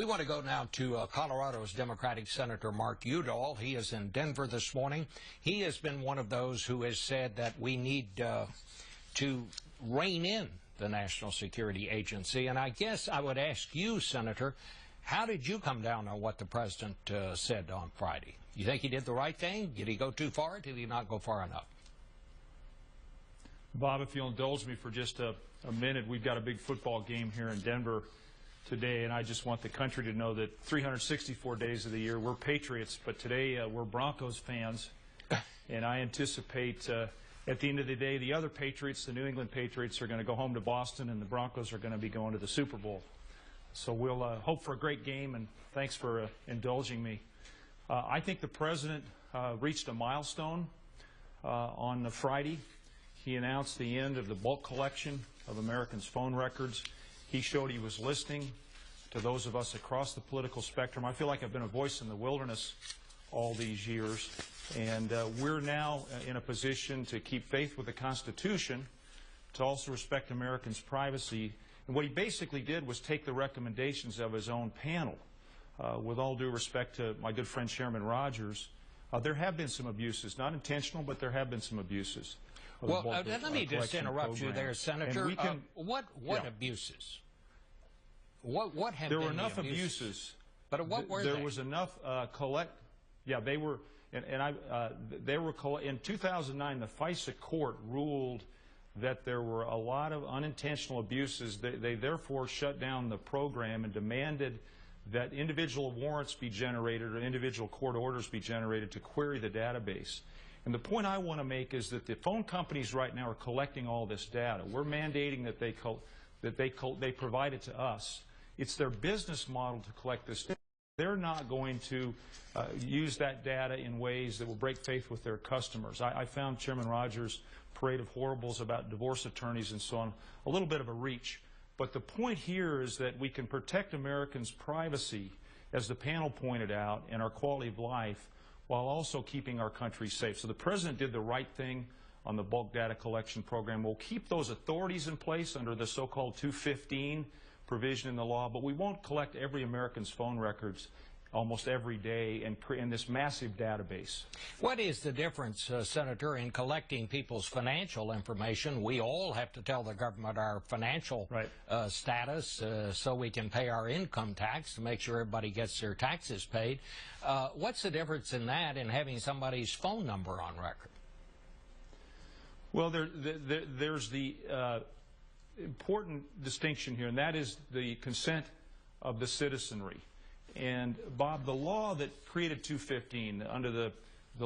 We want to go now to Colorado's Democratic Senator Mark Udall. He is in Denver this morning. He has been one of those who has said that we need to rein in the National Security Agency. And I guess I would ask you, Senator, how did you come down on what the president said on Friday? You think he did the right thing? Did he go too far? Did he not go far enough? Bob, if you'll indulge me for just a minute, we've got a big football game here in Denver today, and I just want the country to know that 364 days of the year we're Patriots, but today we're Broncos fans, and I anticipate at the end of the day the other Patriots, the New England Patriots, are going to go home to Boston, and the Broncos are going to be going to the Super Bowl. So we'll hope for a great game, and thanks for indulging me. I think the president reached a milestone on Friday. He announced the end of the bulk collection of Americans' phone records. He showed he was listening to those of us across the political spectrum. I feel like I've been a voice in the wilderness all these years, and we're now in a position to keep faith with the Constitution, to also respect Americans' privacy. And what he basically did was take the recommendations of his own panel. With all due respect to my good friend Chairman Rogers, there have been some abuses, not intentional, but there have been some abuses. Well, let me just interrupt you there, Senator. What abuses? What have there were enough abuses? But what were there was enough they were, they were in 2009. The FISA court ruled that there were a lot of unintentional abuses. They therefore shut down the program and demanded that individual warrants be generated or individual court orders be generated to query the database. And the point I want to make is that the phone companies right now are collecting all this data. We're mandating that they provide it to us. It's their business model to collect this data. They're not going to use that data in ways that will break faith with their customers. I found Chairman Rogers' parade of horribles about divorce attorneys and so on a little bit of a reach. But the point here is that we can protect Americans' privacy, as the panel pointed out, and our quality of life, while also keeping our country safe. So the president did the right thing on the bulk data collection program. We'll keep those authorities in place under the so-called 215 provision in the law, but we won't collect every American's phone records almost every day and in this massive database. What is the difference, Senator, in collecting people's financial information? We all have to tell the government our financial status so we can pay our income tax to make sure everybody gets their taxes paid. What's the difference in that and having somebody's phone number on record? Well, there's the important distinction here, and that is the consent of the citizenry. And, Bob, the law that created 215 under the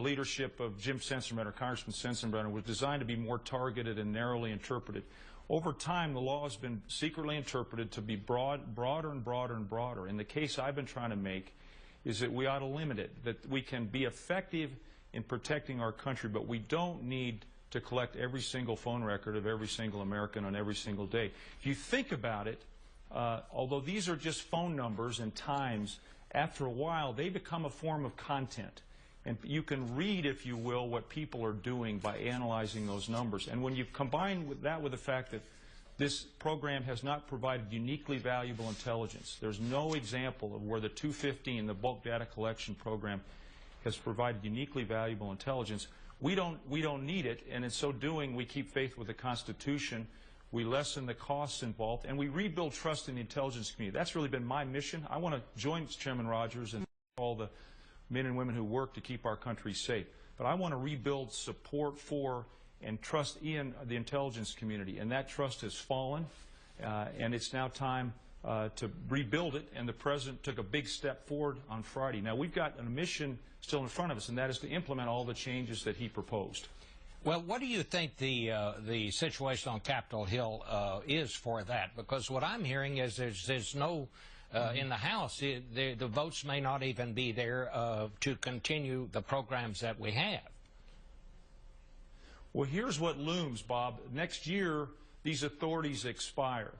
leadership of Jim Sensenbrenner, Congressman Sensenbrenner, was designed to be more targeted and narrowly interpreted. Over time, the law has been secretly interpreted to be broader and broader and broader. And the case I've been trying to make is that we ought to limit it, that we can be effective in protecting our country, but we don't need to collect every single phone record of every single American on every single day. If you think about it, although these are just phone numbers and times, after a while they become a form of content. And you can read, if you will, what people are doing by analyzing those numbers. And when you combine with the fact that this program has not provided uniquely valuable intelligence, there's no example of where the 215, the bulk data collection program, has provided uniquely valuable intelligence. We don't need it, and in so doing we keep faith with the Constitution. We lessen the costs involved, and we rebuild trust in the intelligence community. That's really been my mission. I want to join Chairman Rogers and all the men and women who work to keep our country safe. But I want to rebuild support for and trust in the intelligence community, and that trust has fallen, and it's now time to rebuild it, and the president took a big step forward on Friday. Now, we've got a mission still in front of us, and that is to implement all the changes that he proposed. Well, what do you think the situation on Capitol Hill is for that? Because what I'm hearing is there's no, in the House, the votes may not even be there to continue the programs that we have. Well, here's what looms, Bob. Next year, these authorities expire.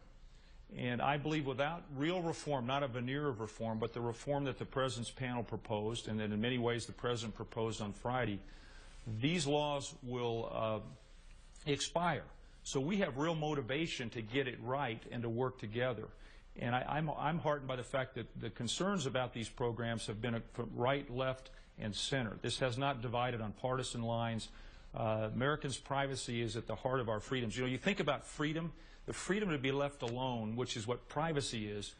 And I believe without real reform, not a veneer of reform, but the reform that the president's panel proposed, and that in many ways the president proposed on Friday, these laws will expire. So we have real motivation to get it right and to work together. And I'm heartened by the fact that the concerns about these programs have been from right, left, and center. This has not divided on partisan lines. Americans' privacy is at the heart of our freedoms. You know, you think about freedom, the freedom to be left alone, which is what privacy is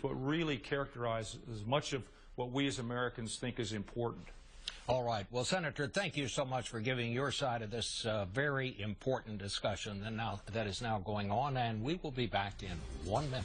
what really characterizes much of what we as Americans think is important. All right. Well, Senator, thank you so much for giving your side of this very important discussion that is now going on, and we will be back in 1 minute.